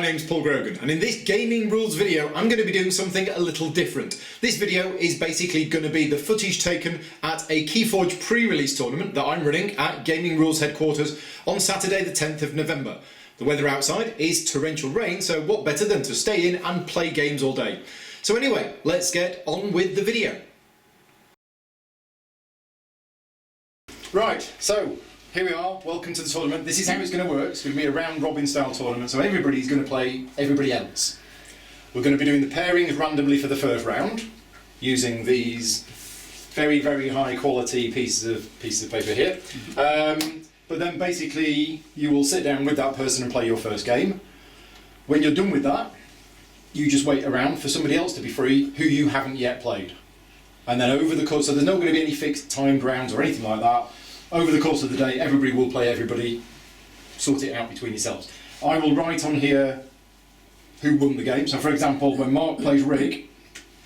my name's Paul Grogan, and in this gaming rules video I'm going to be doing something a little different. This video is basically going to be the footage taken at a KeyForge Pre-Release tournament that I'm running at Gaming Rules headquarters on Saturday the 10th of November. The weather outside is torrential rain, so what better than to stay in and play games all day. So anyway, let's get on with the video. Right, so here we are, welcome to the tournament. This is how it's going to work. It's going to be a round robin style tournament, so everybody's going to play everybody else. We're going to be doing the pairings randomly for the first round, using these very, very high quality pieces of paper here. But then basically you will sit down with that person and play your first game. When you're done with that, you just wait around for somebody else to be free who you haven't yet played. And then over the course, so there's not going to be any fixed timed rounds or anything like that. Over the course of the day, everybody will play everybody, sort it out between yourselves. I will write on here who won the game. So for example, when Mark plays Rick,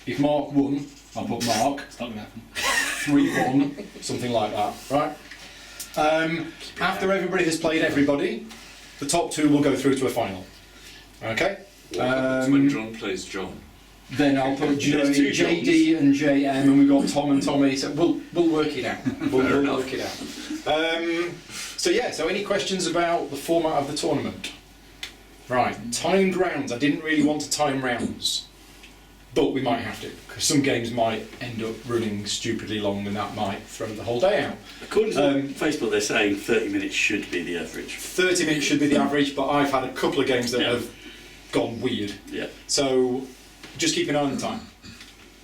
if Mark won, I'll put Mark. It's not going to happen. 3-1, something like that, right? After everybody has played everybody, the top two will go through to a final. Okay? When John plays John. Then I'll put JD and JM, and we've got Tom and Tommy. So we'll work it out. We'll work it out. So yeah. So any questions about the format of the tournament? Right. Timed rounds. I didn't really want to time rounds, but we might have to, because some games might end up running stupidly long, and that might throw the whole day out. According to Facebook, they're saying 30 minutes should be the average. 30 minutes should be the average, but I've had a couple of games that have gone weird. Yeah. So just keep an eye on the time.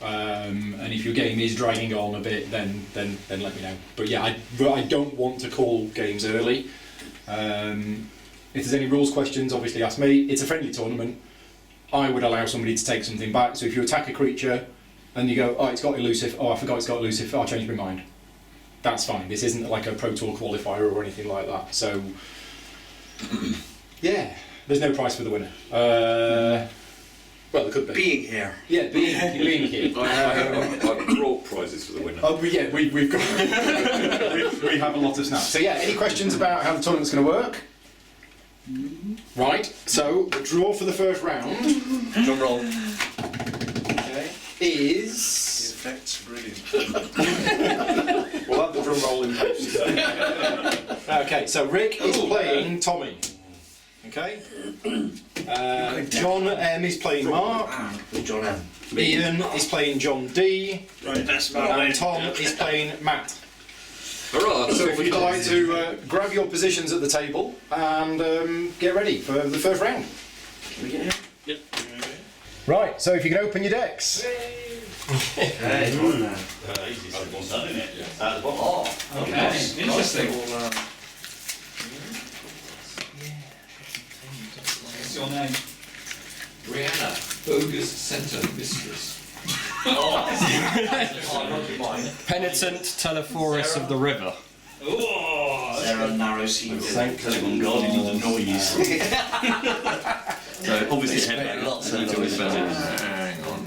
And if your game is dragging on a bit, then let me know. But yeah, I don't want to call games early. If there's any rules questions, obviously ask me. It's a friendly tournament. I would allow somebody to take something back. So if you attack a creature and you go, oh, it's got elusive, oh, I forgot it's got elusive, I'll change my mind. That's fine. This isn't like a Pro Tour qualifier or anything like that. So, yeah, there's no prize for the winner. Well, there could be. Being here. Yeah, being here. I've brought prizes for the winner. Oh, yeah, we've got we have a lot of snaps. So yeah, any questions about how the tournament's going to work? Right, so the draw for the first round, Drum roll. okay, is... The effect's brilliant. We'll have the drum roll in post. Okay, so Rick is playing Tommy. Okay. John M is playing Mark. John M. Ian is playing John D. Right, that's And Tom is playing Matt. Hurrah! So if you'd like to grab your positions at the table and get ready for the first round. Can we get here? Yep. Right, so if you can open your decks. Hey, come on now. Easy, simple stuff, isn't it? At the bottom. Oh, okay. Interesting. What's your name? Brianna, bogus centre mistress. Penitent Telephorus of the River. Sarah Narrow-Sea. Telephone guardian of the noise. So obviously Expect lots of Hang on.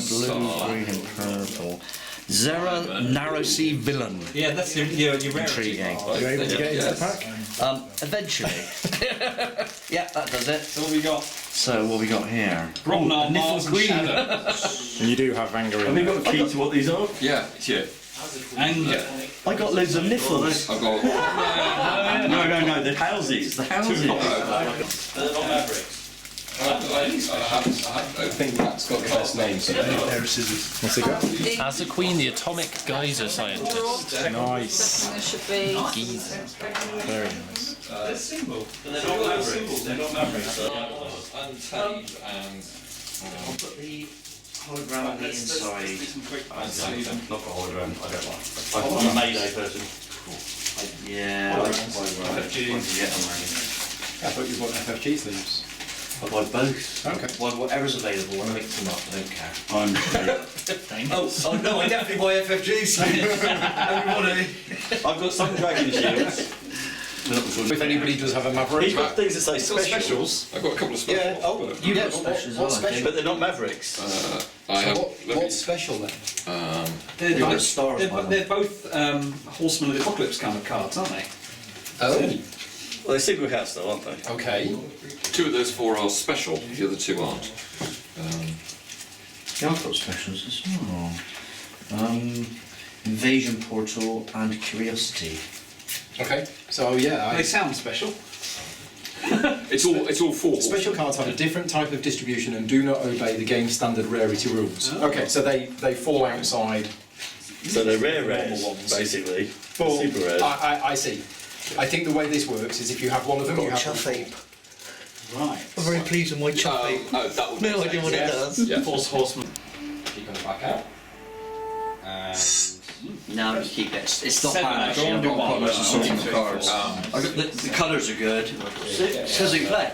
Blue, green and purple. Zera Narrow-Sea Villain. Yeah, that's your rarity. Intriguing. Are you able to get into the pack? Eventually. Yeah, that does it. So what we got? So what we got here? Bromnar, Mars and Queen. Shadow. And you do have Vanger have we got a key to what these are? Yeah, it's you. And I got loads of niffles. I've got. No, the houses. The houses. they're not Mavericks. I think that's got the best name. So What's he got? As a queen, the atomic geyser scientist. Nice. It should be. Very nice. They're symbol. They're not Mavericks. They're not Mavericks. Untame and. I'll put the hologram on the inside. Not got hologram. I don't like. I'm a melee person. Yeah. I thought you bought FFG sleeves. I buy both. Okay. Whatever's available, I mix them up, I don't care. I'm. Oh no, I definitely buy FFGs. Everybody. I've got some dragon shields. If anybody does have a Maverick. He's got things that say specials. I've got a couple of specials. Yeah, oh, you got specials. What's special? But they're not Mavericks. I have. What's special then? They're got both, stars by them. they're both Horseman of the Apocalypse kind of cards, aren't they? Oh. Well, they're single house though, aren't they? Okay. 2 of those 4 are special, the other 2 aren't. Yeah, I've got specials as well. Invasion Portal and Curiosity. Okay. So yeah, They sound special. It's all 4. special cards have a different type of distribution and do not obey the game's standard rarity rules. Okay, so they fall outside. So they're rare rares, Normal ones. basically. But Super rares. I see. I think the way this works is if you have one of them, you have ape. Right. I'm very pleased with my chuff ape. Oh, that would No idea what it does. Yeah. Force Horseman. Keep going back out. No, just keep it. It's not 7 bad actually. I've actually. got quite much assortment of 1, 2, 3, cards. 4. The colours are good. Says you play.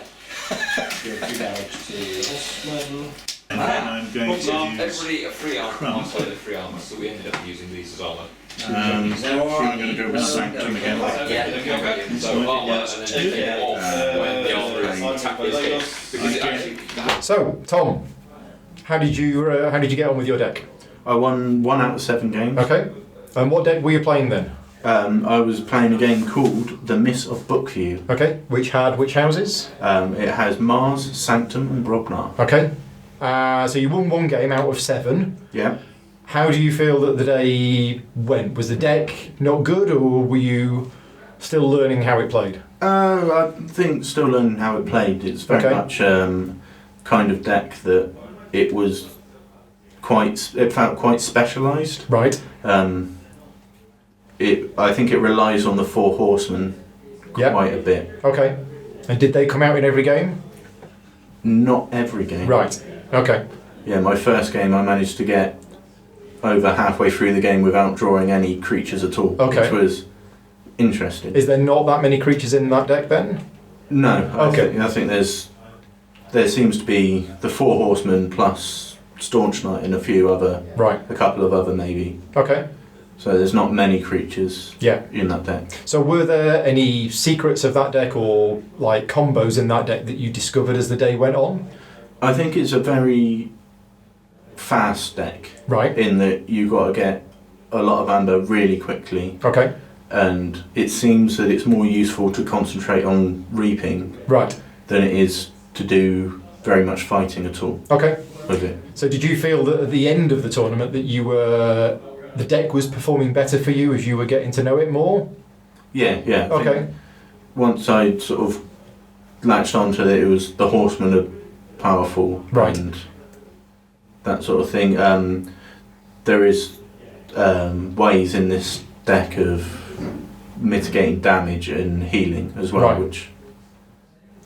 And then I'm going to use Everybody a free armor, my side of free armor, so we ended up using these as armor. I'm going to go with Sanctum again. Okay, so armor and then take it off when the armor is attacked with hit. Because it actually. So, Tom, how did you get on with your deck? I won 1 out of 7 games. Okay. And what deck were you playing then? I was playing a game called The Miss of Bookview. Okay. Which had which houses? It has Mars, Sanctum, and Brobnar. Okay. So you won 1 game out of 7. Yeah. How do you feel that the day went? Was the deck not good, or were you still learning how it played? I think still learning how it played. It's very Okay. much kind of deck that it was it felt quite specialised. Right. I think it relies on the 4 horsemen Yeah. quite a bit. Okay. And did they come out in every game? Not every game. Right. Okay. Yeah, my first game I managed to get over halfway through the game without drawing any creatures at all, Okay. which was interesting. Is there not that many creatures in that deck then? No, Okay. I think there seems to be the 4 horsemen plus Staunch Knight and Right. a couple of other maybe. Okay. So there's not many creatures Yeah. in that deck. So were there any secrets of that deck or like combos in that deck that you discovered as the day went on? I think it's a very fast deck Right. in that you got to get a lot of amber really quickly, Okay. and it seems that it's more useful to concentrate on reaping Right. than it is to do very much fighting at all Okay. with it. So did you feel that at the end of the tournament that the deck was performing better for you as you were getting to know it more? Yeah. I think Okay. once I sort of latched onto it, it was the horsemen are powerful, Right. and that sort of thing. There is ways in this deck of mitigating damage and healing as well, Right. which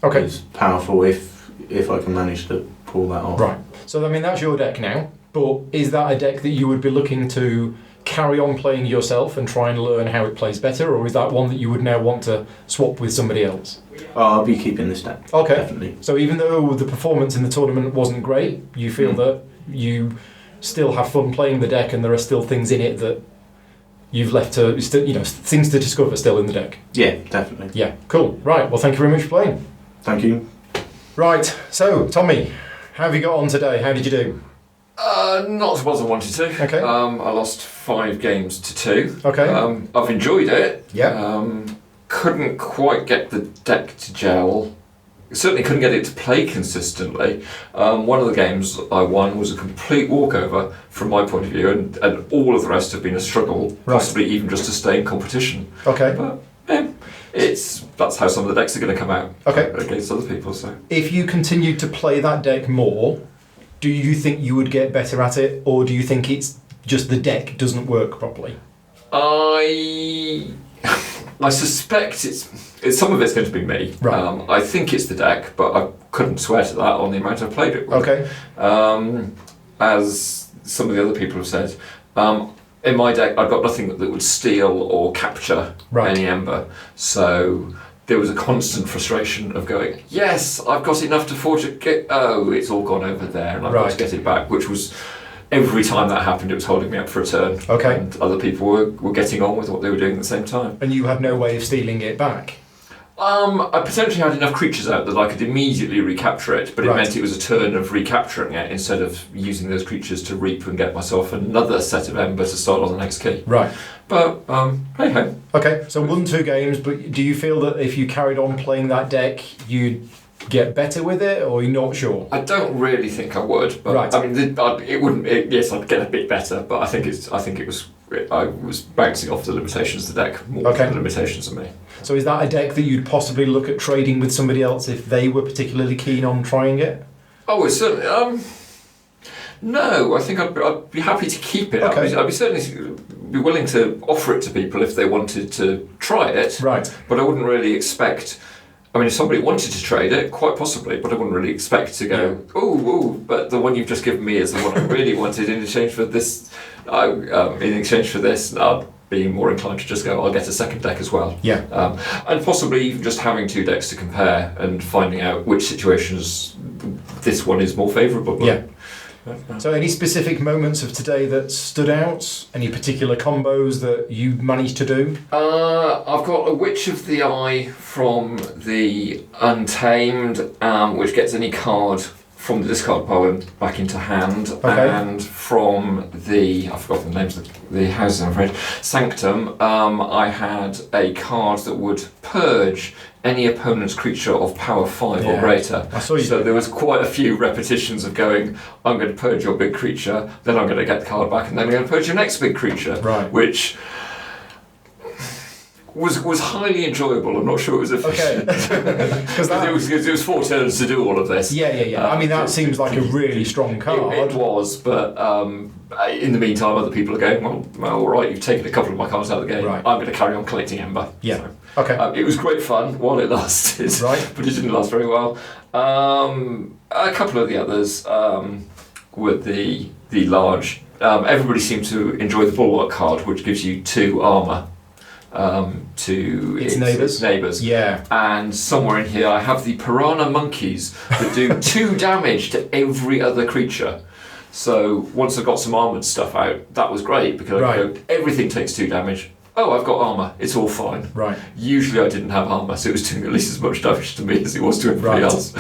Okay. is powerful if I can manage to pull that off. Right. So I mean that's your deck now, but is that a deck that you would be looking to carry on playing yourself and try and learn how it plays better, or is that one that you would now want to swap with somebody else? I'll be keeping this deck. Okay. Definitely. So even though the performance in the tournament wasn't great, you feel that you still have fun playing the deck, and there are still things in it that you've left to, things to discover still in the deck. Yeah, definitely. Yeah, cool. Right, well thank you very much for playing. Thank you. Right, so Tommy, how have you got on today? How did you do? Not as well as I wanted to. Okay. I lost 5 games to 2. Okay. I've enjoyed it. Yeah. Couldn't quite get the deck to gel. Certainly couldn't get it to play consistently. One of the games I won was a complete walkover from my point of view, and all of the rest have been a struggle, Right. possibly even just to stay in competition. Okay. But that's how some of the decks are going to come out Okay. against other people. So If you continued to play that deck more, do you think you would get better at it, or do you think it's just the deck doesn't work properly? I suspect it's some of it's going to be me. Right. I think it's the deck, but I couldn't swear to that on the amount I played it with. Okay. As some of the other people have said, in my deck I've got nothing that would steal or capture Right. any ember, so there was a constant frustration of going, yes, I've got enough to forge it, it's all gone over there and I've got Right. to get it back, which was, every time that happened it was holding me up for a turn. Okay. And other people were getting on with what they were doing at the same time. And you had no way of stealing it back? I potentially had enough creatures out that I could immediately recapture it, but it Right. meant it was a turn of recapturing it instead of using those creatures to reap and get myself another set of ember to start on the next key. Right. But hey ho. Okay, so 1-2 games, but do you feel that if you carried on playing that deck, you'd get better with it, or you're not sure? I don't really think I would, but Right. I mean, it wouldn't. Yes, I'd get a bit better, but I think I was bouncing off the limitations of the deck more Okay. than the limitations of me. So is that a deck that you'd possibly look at trading with somebody else if they were particularly keen on trying it? Oh, it's certainly. No, I think I'd be happy to keep it. Okay. I'd be certainly be willing to offer it to people if they wanted to try it. Right. But I wouldn't really expect. I mean, if somebody wanted to trade it, quite possibly, but I wouldn't really expect to go, ooh, but the one you've just given me is the one I really wanted in exchange for this. I'd be more inclined to just go, I'll get a second deck as well. Yeah. And possibly even just having two decks to compare and finding out which situations this one is more favourable. Yeah. So any specific moments of today that stood out? Any particular combos that you managed to do? I've got a Witch of the Eye from the Untamed, which gets any card from the discard pile back into hand, Okay. and from the, I've forgotten the names of the houses, I'm afraid, Sanctum, I had a card that would purge any opponent's creature of power 5 or Yeah. greater. I saw you So do there was quite a few repetitions of going, I'm going to purge your big creature, then I'm going to get the card back, and then I'm going to purge your next big creature. Right. Which was highly enjoyable. I'm not sure it was efficient. Okay. Because it was 4 turns to do all of this. Yeah. I mean, that seems like a really strong card. It was, but in the meantime, other people are going, well, all right, you've taken a couple of my cards out of the game. Right. I'm going to carry on collecting Ember. Yeah. So, Okay. it was great fun while it lasted, Right. but it didn't last very well. A couple of the others were the large. Everybody seemed to enjoy the Bulwark card, which gives you 2 armour to Its neighbours. neighbours. Yeah. And somewhere in here I have the Piranha Monkeys that do 2 damage to every other creature. So once I got some armoured stuff out, that was great because I could go, everything takes 2 damage. Oh, I've got armour, it's all fine. Right. Usually I didn't have armour, so it was doing at least as much damage to me as it was to everybody Right. else.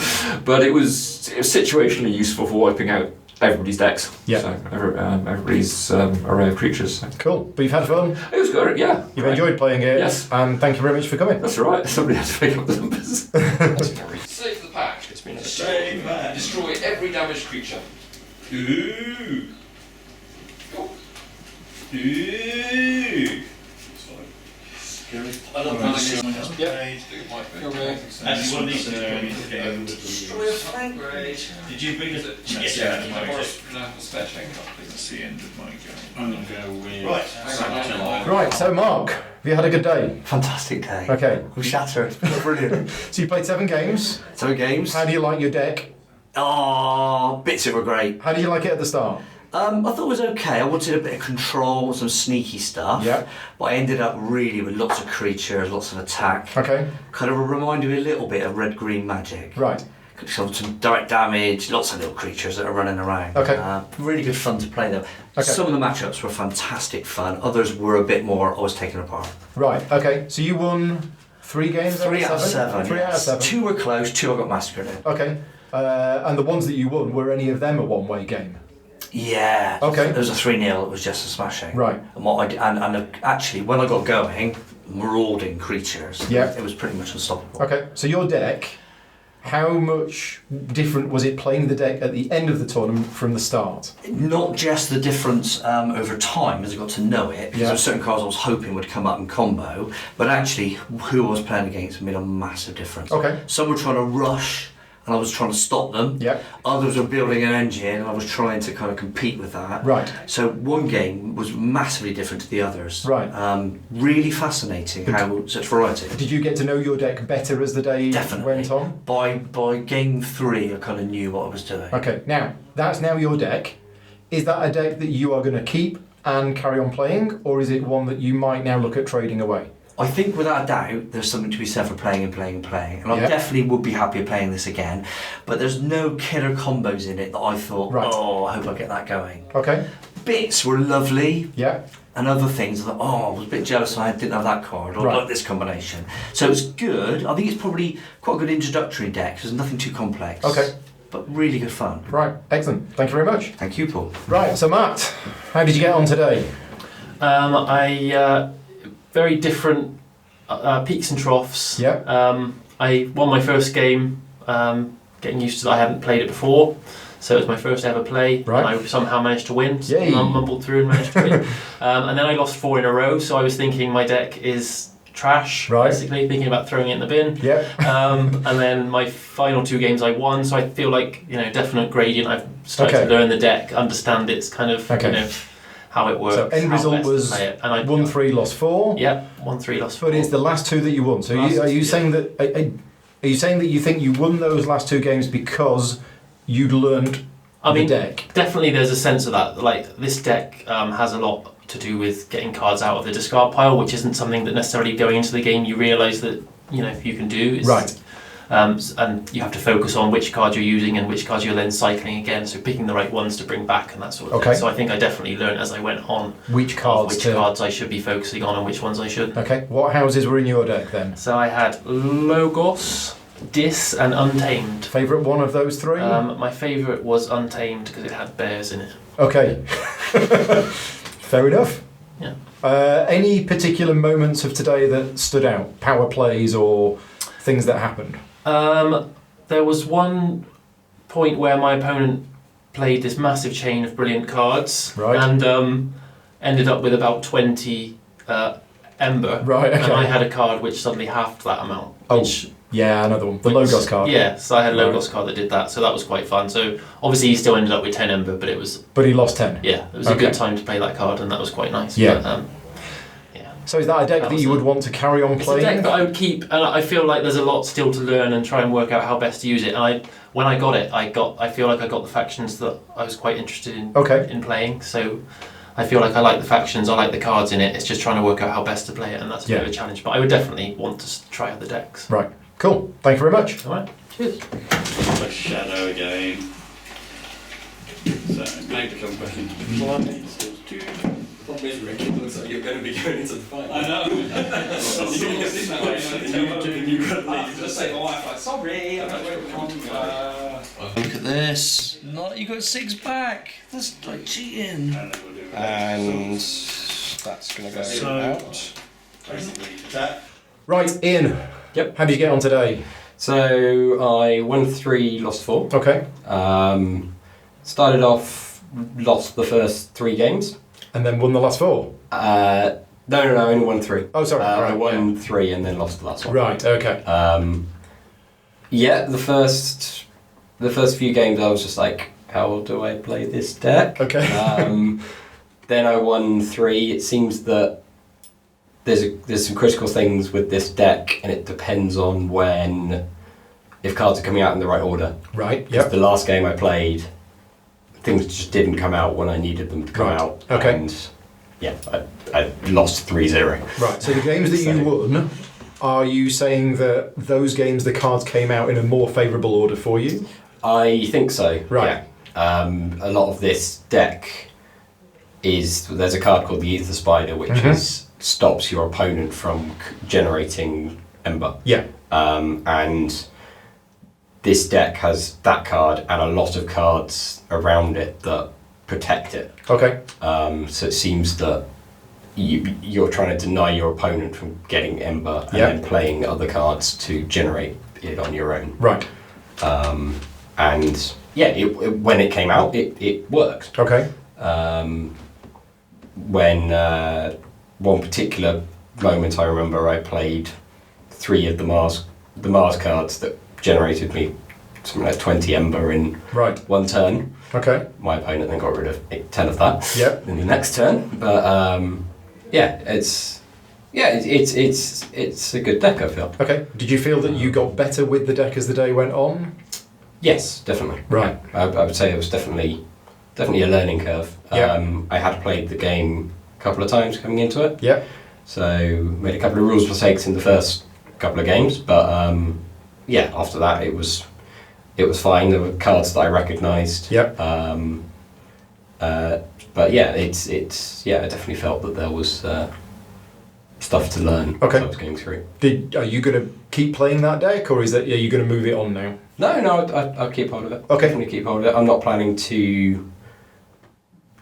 But it was situationally useful for wiping out everybody's decks. Yeah. So everybody's array of creatures. So. Cool. But you've had fun. It was good, yeah. You've enjoyed playing it. Yes. And thank you very much for coming. That's all right. Somebody had to pick up the numbers. Save the pack. It's been Save that. Destroy every damaged creature. Ooh. Cool. Ooh. I don't know. Actually, one of these Destroy a flank raid. Did you bring it? Yes, Yeah, you might might. A spare chain card, please. That's the end of my go. I'm going to go with Right. Sanctum. Right, so Mark, have you had a good day? Fantastic day. Okay. I'm shattered. Brilliant. So you played 7 games. 7 games. How do you like your deck? Oh, bits of it were great. How do you like it at the start? I thought it was okay. I wanted a bit of control, some sneaky stuff. Yeah. But I ended up really with lots of creatures, lots of attack. Okay. Kind of reminded me a little bit of red-green magic. Right. Some direct damage, lots of little creatures that are running around. Okay. Really good fun to play though. Okay. Some of the matchups were fantastic fun. Others were a bit more, I was taken apart. Right. Okay. So you won 3 games 3 out of 7. 3 out of 7. 2 were close, 2 I got massacred in. Okay. And the ones that you won, were any of them a one-way game? Yeah. Okay. There was a 3-0, it was just a smashing. Right. And what I did, and actually, when I got going, marauding creatures. Yeah. It was pretty much unstoppable. Okay. So your deck, how much different was it playing the deck at the end of the tournament from the start? Not just the difference over time as I got to know it, because Yeah. there were certain cards I was hoping would come up in combo, but actually who I was playing against made a massive difference. Okay. Some were trying to rush and I was trying to stop them. Yeah. Others were building an engine and I was trying to kind of compete with that. Right. So one game was massively different to the others. Right. Really fascinating how such variety. Did you get to know your deck better as the day Definitely. went on? By game 3 I kind of knew what I was doing. Okay. Now, that's now your deck. Is that a deck that you are going to keep and carry on playing, or is it one that you might now look at trading away? I think without a doubt there's something to be said for playing and playing and playing. And I Yeah. definitely would be happy playing this again. But there's no killer combos in it that I thought, Right. oh, I hope I get that going. Okay. bits were lovely, Yeah. and other things, I thought, I was a bit jealous I didn't have that card, or Right. like this combination. So it was good. I think it's probably quite a good introductory deck, 'cause there's nothing too complex. Okay. But really good fun. Right. Excellent. Thank you very much. Thank you, Paul. Right. So Matt, how did you get on today? Very different peaks and troughs. Yeah. I won my first game, getting used to that. I hadn't played it before, so it was my first ever play. Right. And I somehow managed to win. Yay. Mumbled through and managed to win. And then I lost 4 in a row, so I was thinking my deck is trash, Right. basically, thinking about throwing it in the bin. Yeah. And then my final 2 games I won, so I feel like, definite gradient. I've started Okay. to learn the deck, understand its kind of, Okay. how it works. So end how result best to was play it. And I won 3, lost 4. Yeah, 1-3 lost 4. But it's the last 2 that you won. So Last are you two, saying that? Are you saying that you think you won those last 2 games because you'd learned the deck? Definitely there's a sense of that. Like, this deck has a lot to do with getting cards out of the discard pile, which isn't something that necessarily going into the game you realise that, you can do. It's, Right. And you have to focus on which cards you're using and which cards you're then cycling again, so picking the right ones to bring back and that sort of Okay. thing. So I think I definitely learned as I went on Which cards? which cards I should be focusing on and which ones I should. Okay. What houses were in your deck then? So I had Logos, Dis and Untamed. Favourite one of those 3? My favourite was Untamed because it had bears in it. Okay. Fair enough. Yeah. Any particular moments of today that stood out? Power plays or things that happened? There was one point where my opponent played this massive chain of brilliant cards, Right. and ended up with about 20 Ember, Right, okay. and I had a card which suddenly halved that amount. Oh, Which, yeah, another one. The which- Logos card. Yeah, so I had a Right. Logos card that did that, so that was quite fun. So obviously he still ended up with 10 Ember, but it was, But he lost 10. it was Okay. a good time to play that card, and that was quite nice. Yeah. But, So is that a deck That that was you it. would want to carry on It's a playing? deck that I would keep, and I feel like there's a lot still to learn and try and work out how best to use it. And when I got it, I feel like I got the factions that I was quite interested in Okay. in playing. So I feel like I like the factions, I like the cards in it. It's just trying to work out how best to play it, and that's a bit of a challenge. But I would definitely want to try other decks. Right. Cool. Thank you very much. All right. Cheers. A shadow again. So, now become question. One, two. Problem is, Rick, it looks like you're going to be going into the fight. I know. You're going to sit that way, and you got to leave. Just say to my wife, like, sorry, I'm not going to come. Look at this. You got 6 back. That's like cheating. And then we'll do And that's going to go So- out. basically that. Right, Ian. Yep. How did you get on today? So I won 3, lost 4. Okay. Started off, lost the first 3 games. And then won the last 4? No, only won 3. Oh, sorry. I right, won 3 and then lost the last one. Right, okay. Yeah, the first few games I was just like, how do I play this deck? Okay. Then I won 3. It seems that there's some critical things with this deck, and it depends on if cards are coming out in the right order. Right, Because yep. the last game I played, things just didn't come out when I needed them to come Right, out. okay. And yeah, I lost 3-0. Right, so the games that you won, are you saying that those games the cards came out in a more favourable order for you? I think so. Right. Yeah. A lot of this deck there's a card called the Ether Spider, which stops your opponent from generating Ember. Yeah. And this deck has that card and a lot of cards around it that protect it. Okay. So it seems that you're trying to deny your opponent from getting Ember and Yeah. then playing other cards to generate it on your own. Right. And yeah, when it came out, it worked. Okay. When one particular moment I remember, I played 3 of the Mars cards that generated me something like 20 Ember in Right. one turn. Okay. My opponent then got rid of 10 of that Yep. in the next turn. But it's a good deck, I feel. Okay. Did you feel that you got better with the deck as the day went on? Yes, definitely. Right. I would say it was definitely a learning curve. Yeah. I had played the game a couple of times coming into it. Yep. So made a couple of rules mistakes in the first couple of games, but after that it was but yeah, it's I definitely felt that there was stuff to learn as I was going through. Are you going to keep playing that deck, or are you going to move it on now? No, I'll keep hold of it. Okay. Definitely keep hold of it. I'm not planning to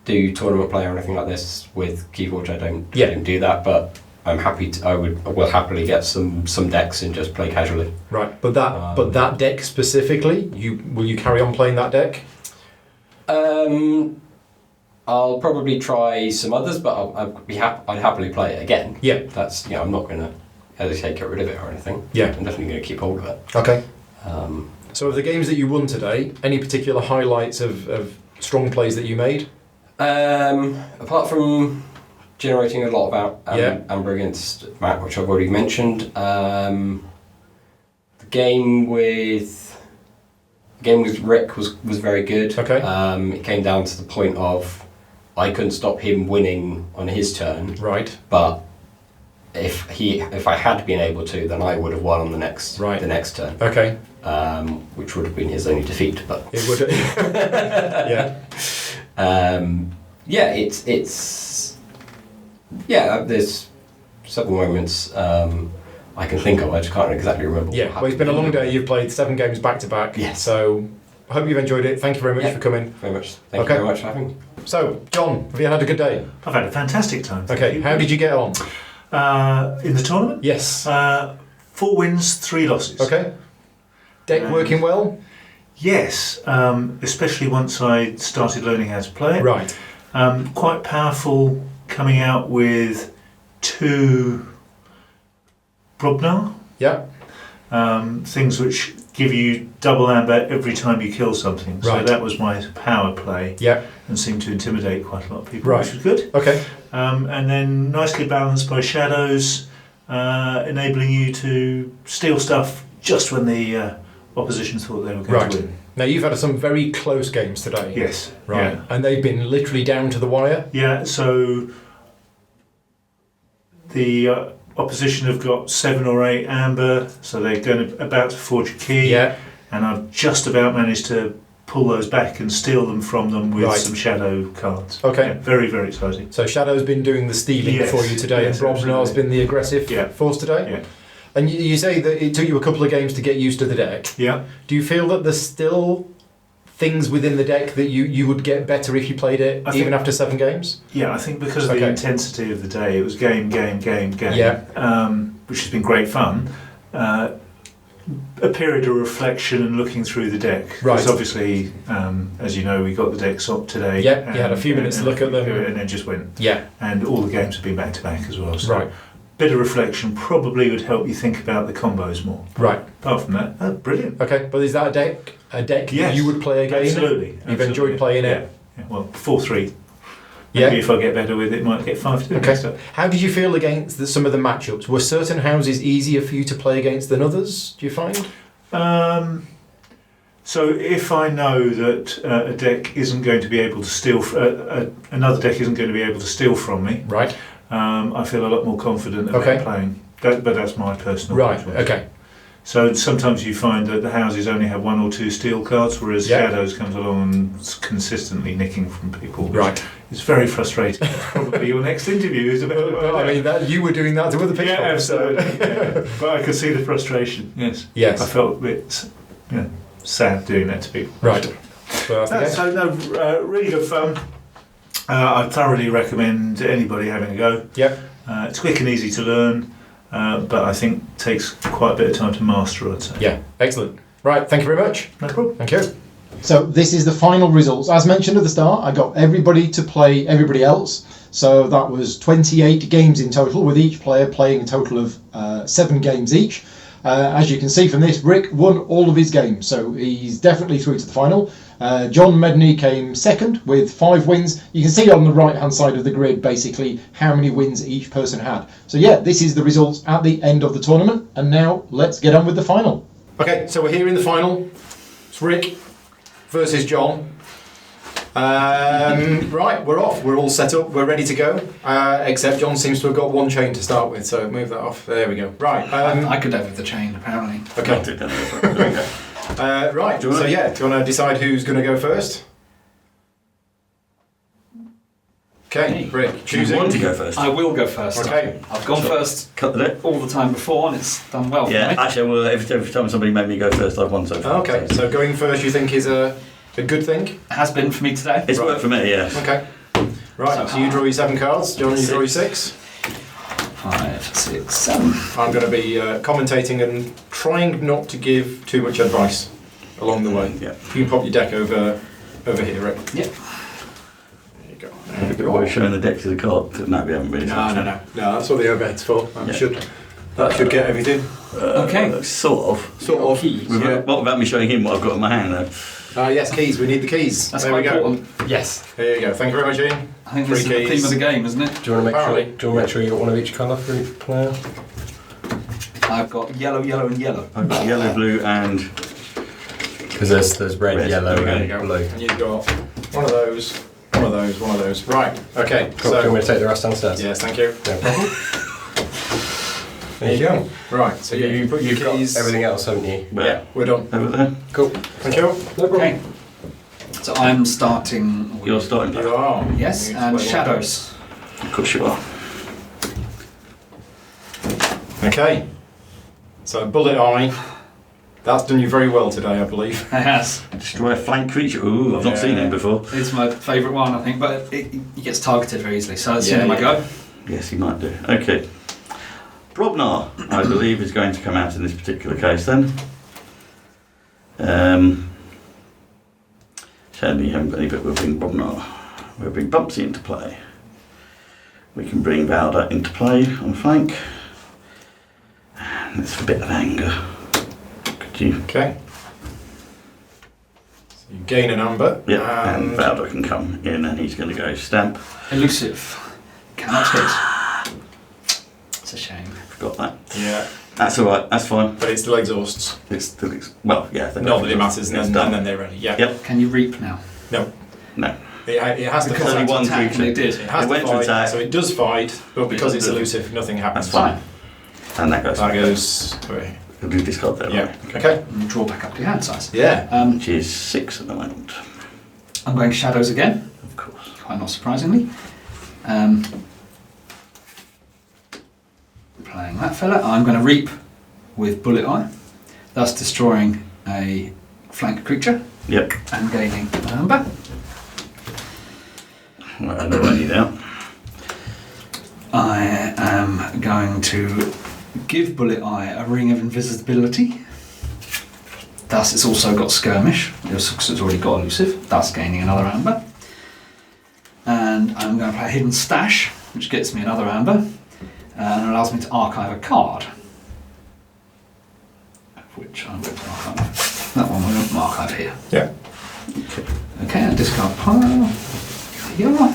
do tournament play or anything like this with KeyForge. I don't do that, but I'm happy to. I will happily get some decks and just play casually. Right, but that deck specifically, will you carry on playing that deck? I'll probably try some others, but I'd happily play it again. Yeah. That's I'm not going to hesitate to get rid of it or anything. Yeah. I'm definitely going to keep hold of it. Okay. So of the games that you won today, any particular highlights of strong plays that you made? Apart from generating a lot of amber against Matt, which I've already mentioned, the game with Rick was very good. Okay. It came down to the point of I couldn't stop him winning on his turn. Right. But if I had been able to, then I would have won on the next turn. Okay. Which would have been his only defeat, but it would. Yeah. There's several moments I can think of. I just can't exactly remember. Yeah. Well, it's been a long day. You've played 7 games back to back. Yes. So I hope you've enjoyed it. Thank you very much for coming. Very much. Thank you very much for having me. So, John, have you had a good day? I've had a fantastic time. Okay. How did you get on? In the tournament? Yes. 4 wins, 3 losses. Okay. Deck working well? Yes, especially once I started learning how to play it. Right. Quite powerful, coming out with 2 Brobnar. Yeah. Things which give you double amber every time you kill something. So Right. that was my power play. Yeah. And seemed to intimidate quite a lot of people, Right. which was good. Okay. And then nicely balanced by shadows, enabling you to steal stuff just when the opposition thought they were going to win. Now, you've had some very close games today. Yes. Right. Yeah. And they've been literally down to the wire? Yeah, so the opposition have got 7 or 8 amber, so they're about to forge a key. Yeah. And I've just about managed to pull those back and steal them from them with Right. some shadow cards. Okay. Yeah, very, very exciting. So Shadow's been doing the stealing Yes. for you today, Yes, and Brobnar's absolutely. been the aggressive force today? Yeah. And you say that it took you a couple of games to get used to the deck. Yeah. Do you feel that there's still things within the deck that you would get better if you played it I think- even after 7 games? Yeah, I think because of the Okay. intensity of the day, it was game, Yeah. which has been great fun. A period of reflection and looking through the deck. Right. Because obviously, as you know, we got the decks up today. Yeah, you had a few minutes to look at them. And then just went. Yeah. And all the games have been back to back as well. So Right. bit of reflection probably would help you think about the combos more. Right. Apart from that, brilliant. Okay, but is that a deck that Yes, you would play again? Absolutely. You've enjoyed playing yeah. it? Yeah. Well, 4-3. Yeah. Maybe if I get better with it, might get 5-2. Okay. How did you feel against some of the matchups? Were certain houses easier for you to play against than others, do you find? So if I know that a deck isn't going to be able to steal, another deck isn't going to be able to steal from me, right? I feel a lot more confident about Okay. playing. But that's my personal Right. preference. Okay. So sometimes you find that the houses only have 1 or 2 steal cards, whereas Yeah. Shadows comes along and is consistently nicking from people. Which Right. It's very frustrating. Probably your next interview is about. Well, I mean, you were doing that to other people. Yeah, absolutely. Yeah. But I could see the frustration. Yes. Yes. I felt a bit, sad doing that to people. Right. So that's the game. So no, really good fun. I thoroughly recommend anybody having a go. Yep. It's quick and easy to learn, but I think takes quite a bit of time to master, I'd say. Yeah, excellent. Right, thank you very much. No problem. Thank you. So this is the final results. As mentioned at the start, I got everybody to play everybody else. So that was 28 games in total, with each player playing a total of 7 games each. As you can see from this, Rick won all of his games, so he's definitely through to the final. John Medney came second with 5 wins. You can see on the right hand side of the grid basically how many wins each person had. So yeah, this is the results at the end of the tournament, and now let's get on with the final. Okay, so we're here in the final. It's Rick versus John. Right, we're off. We're all set up. We're ready to go. Except John seems to have got 1 chain to start with, so move that off. There we go. Right. I could have the chain, apparently. Okay. Right. So yeah, do you want to decide who's going to go first? Okay, Rick, You choosing. want to go first? I will go first. Okay. I've gone first Cut the deck. all the time before, and it's done well Yeah, for me. actually, well, every time somebody made me go first, I've won so far. Okay, so going first you think is a good thing? Has been for me today. It's worked for me, yes. Okay. Right, so you draw your 7 cards. John, you draw your 6. 5, 6, 7. I'm going to be commentating and trying not to give too much advice along the way. Yeah. You can pop your deck over here, Rick. Yep. There you go. Have a good way of showing the deck to the card. No, we haven't really. No, that's what the overhead's for. That should get everything. Okay. Sort of. Keys. Yeah. What about me showing him what I've got in my hand, though? Yes, keys. We need the keys. That's there we quite go. important. Yes. There you go. Thank you very much, Ian. I think this is the theme of the game, isn't it? Do you want to Apparently. make sure you got one of each colour for each player? I've got yellow, yellow, and yellow. I've got yellow, blue, and Because there's red, Red. yellow, There you and go. blue. And you've got one of those, one of those, one of those. Right. Okay. Cool. Do you want me to take the rest downstairs? Yes, thank you. No problem. There you go. Right. So you put your You've got keys. everything else, haven't you? Yeah, we're done. over there. Cool. Thank you. No problem. Okay. So I'm starting. You're starting. You are. Yes, You need to and play one. shadows. Of course you are. Okay. So bullet eye. That's done you very well today, I believe. It has. Destroy a flank creature. Ooh, I've not seen him before. It's my favourite one, I think, but it gets targeted very easily. So let's see Yeah, him I go. Yes, he might do. Okay. Brobnar, I believe, is going to come out in this particular case then. Sadly, you haven't got any, but we'll bring Brobnar. We'll bring Bumpsy into play. We can bring Valda into play on flank. And it's a bit of anger. Could you? Okay. So you gain an amber. Yeah, and Valda can come in and he's going to go stamp. Elusive. Cannot hit. It's a shame. Forgot that. Yeah. That's alright, that's fine. But it still exhausts. It's still, well, yeah. Not that it matters, It's and done. then they're ready. Yeah. Yep. Can you reap now? No. No. It has to Because fight. only one attack, creature. and it did. It has It to went to fight, attack. so it does fight, but because it's It does. elusive, nothing happens. That's fine. And that goes. That goes. Away. We'll do discard there. Yeah. Right? Okay. And draw back up to your hand size. Yeah. Which is 6 at the moment. I'm going shadows again, Of course. quite not surprisingly. Playing that fella. I'm going to reap with bullet eye, thus destroying a flank creature Yep. and gaining an amber. Right, I know what I need out. I am going to give bullet eye a ring of invisibility. Thus, it's also got skirmish. It's already got elusive. Thus, gaining another amber. And I'm going to play hidden stash, which gets me another amber, and allows me to archive a card. Which I'm going to archive. That one we're going to archive here. Yeah. Okay, and discard pile. Here you are.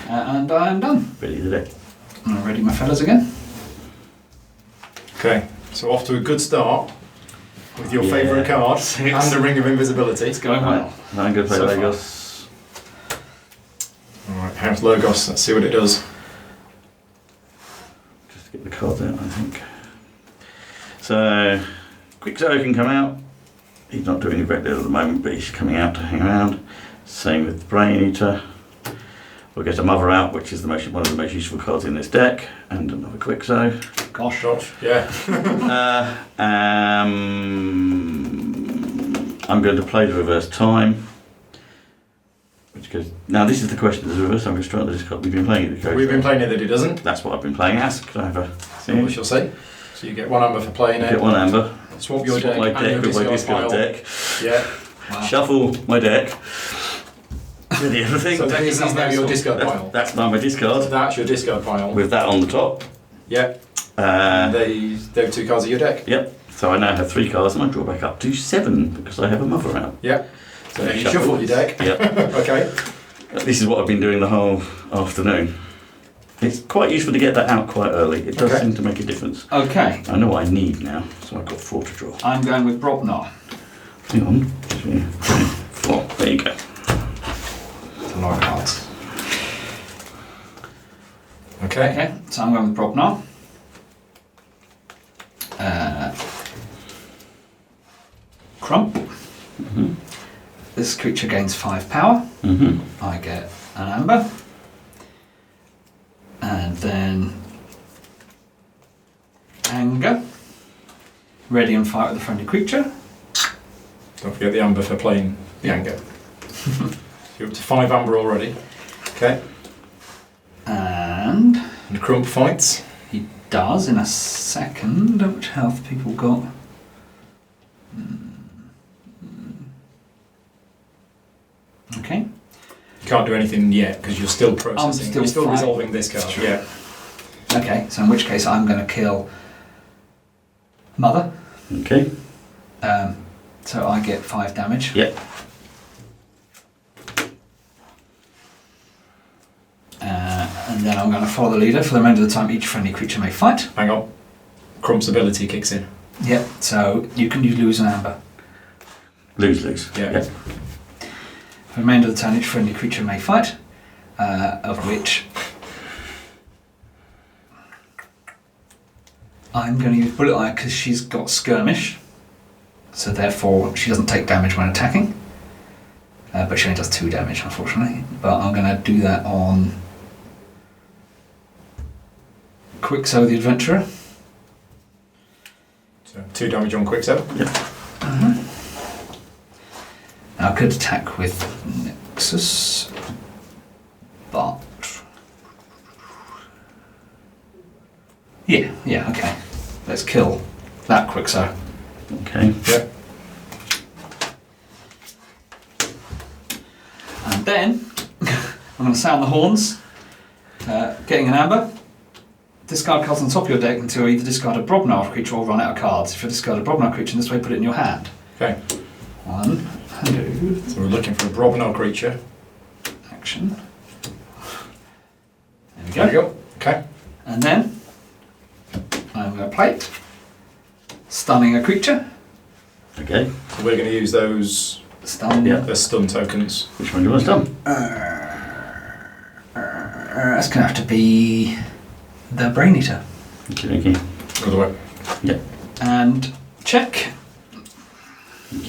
And I am done. Ready the deck. And I'm ready my fellas again. Okay. So off to a good start with your Yeah. favourite card 6. and a ring of invisibility. It's going well. Now I'm going to play So far. Lagos. All right. How's Logos? Let's see what it does. Just to get the cards out, I think. So, Quicksilver can come out. He's not doing any great deal at the moment, but he's coming out to hang around. Same with Brain Eater. We'll get a Mother out, which is one of the most useful cards in this deck, and another Quicksilver. Gosh. Yeah. I'm going to play the reverse time. Which goes. Now, this is the question of the reverse. I'm going to start the discard. We've been playing it. We've been playing it that it doesn't. That's what I've been playing as. Can I have a. See what she'll say. So you get one amber for playing it. Get one amber. Swap your Swap deck my and deck your with my discard discard pile. deck. Yeah. Wow. Shuffle my deck. Do the other thing. So this is now your discard pile. That's now my discard. That's your discard pile. With that on the top. Yeah. Those 2 cards are your deck. Yep. So I now have 3 cards and I draw back up to 7 because I have a Mother out. Yeah. So now you shuffle your deck. Yep. Okay. This is what I've been doing the whole afternoon. It's quite useful to get that out quite early. It does Okay. seem to make a difference. Okay, I know what I need now, so I've got 4 to draw. I'm going with Brobnar. Hang on. 3, 4. There you go. It's a lot of cards. Okay. Okay, so I'm going with Brobnar. Crump. Mm-hmm. This creature gains 5 power. Mm-hmm. I get an amber. And then anger. Ready and fight with a friendly creature. Don't forget the amber for playing the anger. You're up to 5 amber already. Okay. And Crump fights. he does in a second. Which health people got? Okay. You can't do anything yet because you're still processing. still You're still fighting. resolving this card. Sure. Yeah. Okay, so in which case I'm going to kill Mother. Okay. So I get 5 damage. Yep. And then I'm going to follow the leader. For the remainder of the time, each friendly creature may fight. Hang on. Crump's ability kicks in. Yep, so you can lose an amber. Lose. Yeah. Yep. For the remainder of the turn, each friendly creature may fight, of which I'm going to use Bullet Eye because she's got Skirmish, so therefore she doesn't take damage when attacking, but she only does 2 damage, unfortunately. But I'm going to do that on Quixo the Adventurer. So 2 damage on Quicksilver. Now I could attack with Nexus, but yeah, okay. Let's kill that Quixo. Okay. Yeah. And then I'm going to sound the horns, getting an amber. Discard cards on top of your deck until you either discard a Brobnar creature or run out of cards. If you discard a Brobnar creature in this way, put it in your hand. Okay. 1, 2, So we're looking for a Brobnar creature. action. There we There go. you go. Okay. And then I'm going to play it, stunning a creature. Okay. So we're going to use those Stun. Yeah. as stun tokens. Which one do you want to stun? That's going to have to be the Brain Eater. Okay. Other way. Yep. And check.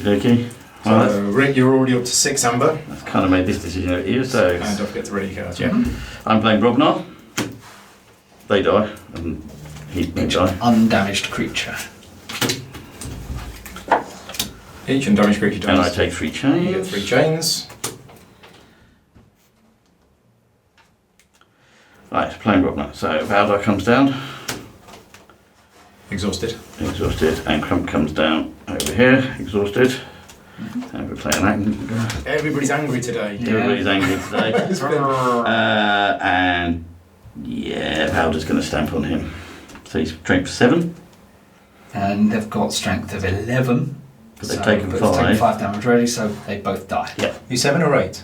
Okay. Well, So Rick, you're already up to 6 amber. that's kind of made this decision out here. So And don't forget to ready cards. Yeah. I'm playing Brobnar. They die, and he may Each die. undamaged creature. Each undamaged creature dies. And I take 3 chains. You get 3 chains. Right, playing Brobnar. So Valdar comes down, Exhausted. exhausted, and Crump comes down over here, exhausted. And we're playing anger. Everybody's angry today. Yeah. Everybody's angry today. It's been- And yeah, Valdar's going to stamp on him. So he's strength 7. And they've got strength of 11. But they've taken it's 5. taken 5 damage already, so they both die. Yeah. You 7 or 8?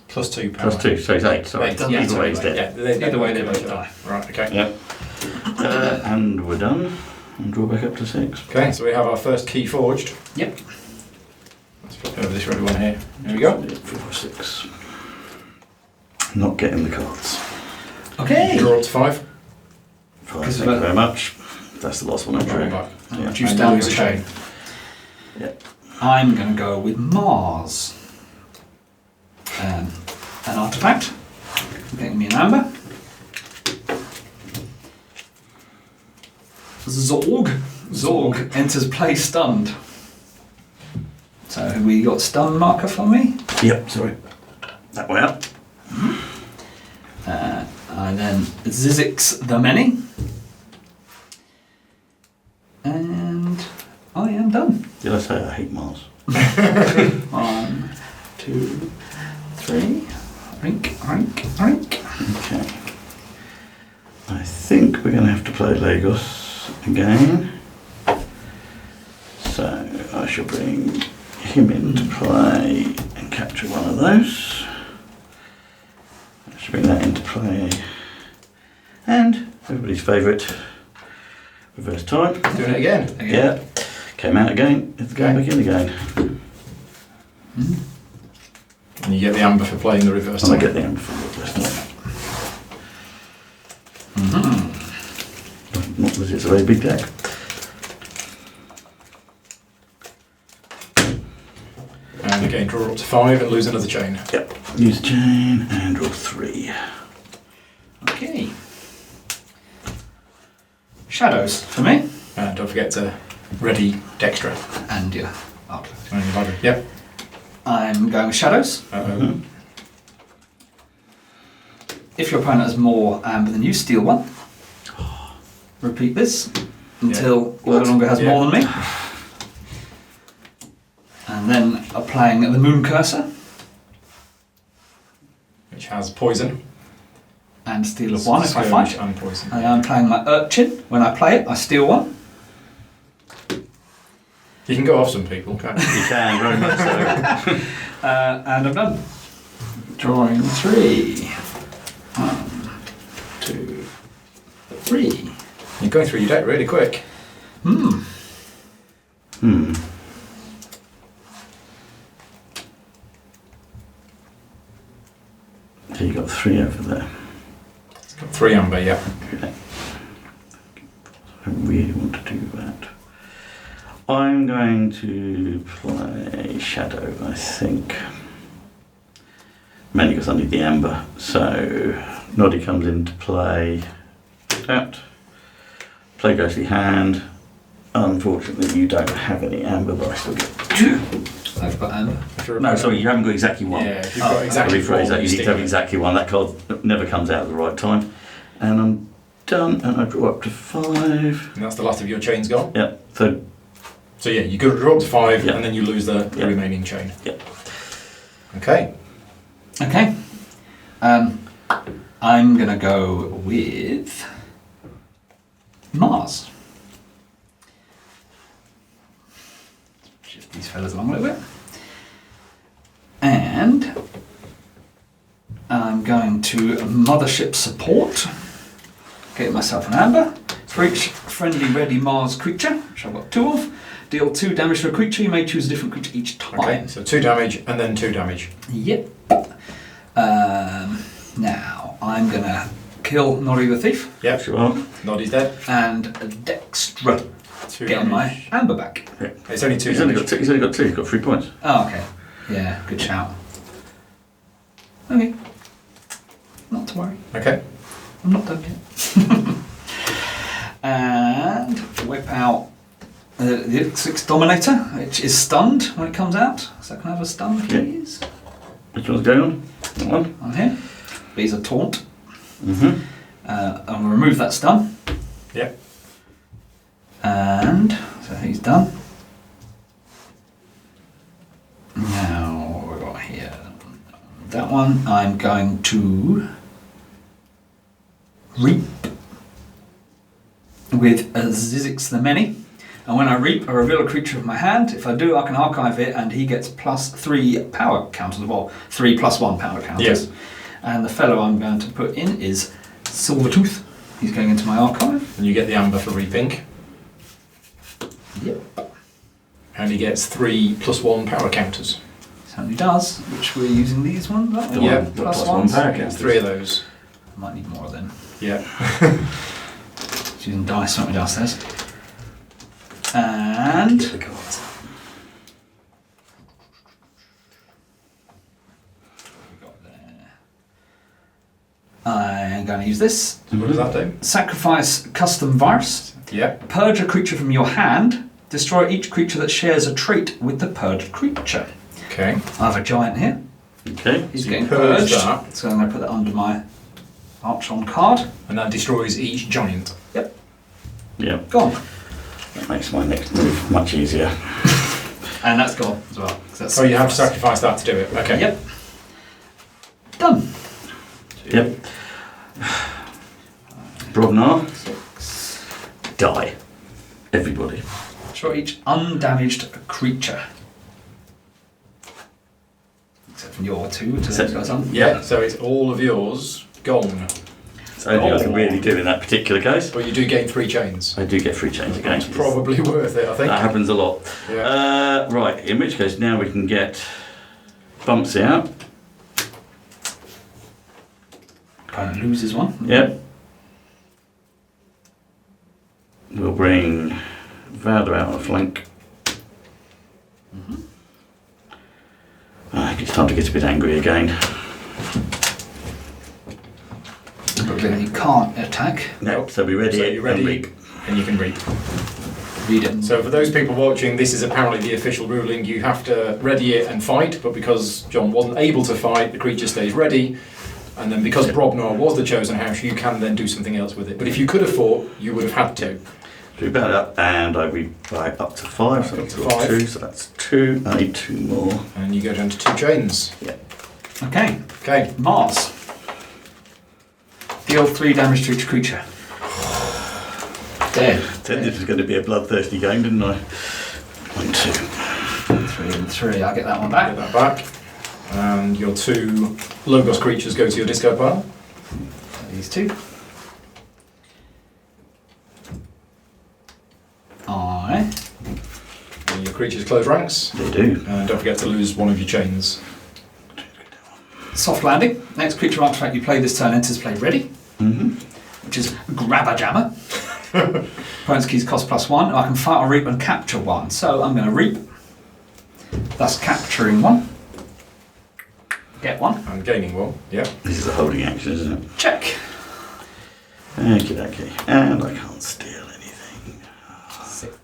Plus 2 power. Plus 2, so he's 8. Sorry. 8. Either way, he's dead. Yeah, Either way, they both die. Right, okay. Yep. And we're done. And draw back up to 6. Okay, so we have our first key forged. Yep. Let's flip over this red one here. Here we go. 4, 6. Not getting the cards. Okay. Draw up to 5. 5, Because thank of you that- very much. That's the last one I'm Draw drawing. back. Yeah. Reduce And down lose the a chain. Yep. I'm going to go with Mars. An artifact. Getting me an amber. Zorg enters play stunned. So have we got stun marker for me? Yep, sorry. That way up. I then Zizix the Many. And I am done. Did I say I hate Mars? 1, 2, 3. Rink. Okay. I think we're going to have to play Lagos again. So I shall bring him into play and capture one of those. I shall bring that into play. And everybody's favourite, reverse time. Doing it again. Yeah. Came out again, it's going back in again. And you get the amber for playing the reverse And I time. get the amber for reverse time. Not that it's a very big deck. And again, draw up to 5 and lose another chain. Yep. Use a chain and draw 3. Okay. shadows for me. And don't forget to ready Dextra. And your art. And your library. Yep. I'm going with shadows. Uh-oh. If your opponent has more amber than you, steal one. Repeat this until no longer has more than me. And then applying the moon cursor. Which has poison. And steal of one if I fight. And poison. And I'm playing my urchin. When I play it, I steal one. You can go off some people, can't you? You can, very much so. And I'm done. Drawing 3. 1, 2, 3. You're going through your deck really quick. Hmm. So you got 3 over there. It's got 3 amber, yeah. Okay. I don't really want to do that. I'm going to play Shadow, I think. Mainly because I need the amber. So Noddy comes into play. That. Play Ghostly Hand. Unfortunately, you don't have any amber, but I still get 2. I've got amber. No, sorry, you haven't got exactly 1. Yeah, if you've got exactly I'll rephrase 4, that. You need to have exactly 1. That card never comes out at the right time. And I'm done, and I draw up to 5. And that's the last of your chains gone. Yeah. So yeah, you go draw up to 5, Yeah. and then you lose the Yeah. remaining chain. Yeah. Okay. Okay. I'm going to go with Mars. Shift these fellas along a little bit. And I'm going to Mothership Support. Get myself an amber. For each friendly ready Mars creature, which I've got 2 of, deal 2 damage to a creature. You may choose a different creature each time. Okay, so 2 damage and then 2 damage. Yep. Now, I'm going to kill Noddy the Thief Yep, sure. Noddy's dead. and Dextra. 2 Get damage. my amber back. It's only 2 He's only damage. got 2. He's only got 2. He's got 3 points. Oh, okay. Yeah, good shout. Okay. Not to worry. Okay. I'm not done yet. And whip out the 6 Dominator, which is stunned when it comes out. So can I have a stun, please? Which one's going on? That one. On here. These are taunt. Mm-hmm. I'm going to remove that stun. Yep. And so he's done. Now what have we got here? That one I'm going to reap with a Zizix the Many. And when I reap, I reveal a creature of my hand. If I do, I can archive it, and he gets +3 power counters, well, 3 + 1 power counters. Yes. And the fellow I'm going to put in is Silvertooth. He's going into my archive. And you get the amber for reaping. Yep. And he gets 3 + 1 power counters. Certainly does, which we're using these ones, aren't we? Yeah, plus +1 ones. power Gets counters. 3 of those. I might need more of them. Yeah. Just using dice, aren't we, downstairs? And The cards. I'm going to use this. What does that do? Sacrifice custom virus. Yep. Purge a creature from your hand. Destroy each creature that shares a trait with the purged creature. Okay. I have a giant here. Okay. He's So you getting purge purged. that. So I'm going to put that under my Archon card. And that destroys each giant. Yep. Yeah. Gone. That makes my next move much easier. And that's gone as well. 'cause that's So you have to sacrifice that to do it. Okay. Yep. Done. Yep. Brognar. Die. Everybody. Destroy each undamaged creature. Except from your 2 to Except- those guys on. Yeah. So it's all of yours gone. It's only I can really do in that particular case. But you do gain 3 chains. I do get 3 chains again. It's probably worth it, I think. That happens a lot. Yeah. Right, in which case now we can get bumps out. Kind of loses one. Yep. We'll bring Valder out on a flank. I think it's time to get a bit angry again. But then he can't attack. No, so be ready. So you're ready. and reap. and you can reap. Read it. So for those people watching, this is apparently the official ruling. You have to ready it and fight, but because John wasn't able to fight, the creature stays ready. And then because Brobnar was the chosen house, you can then do something else with it. But if you could have fought, you would have had to. Do about up, and I read by up to 5, so Up I've to got 5. 2, so that's 2. I need 2 more. And you go down to 2 chains. Yeah. Okay. Okay. Mars. Deal 3 damage to each creature. Dead. Said this was going to be a bloodthirsty game, didn't I? 1, 2. 3 and 3. I'll get that one back. Get that back. And your 2 Logos creatures go to your discard pile. These 2. And your creatures close ranks. They do. And don't forget to lose one of your chains. Soft landing. Next creature artifact you play this turn enters play ready, Mm-hmm. which is Grabber Jammer. Opponent's keys cost +1. I can fight or reap and capture 1. So I'm going to reap. That's capturing 1. Get 1. And gaining 1. Yeah. This is a holding action, isn't it? Check. Okay. And I can't steal anything. 6.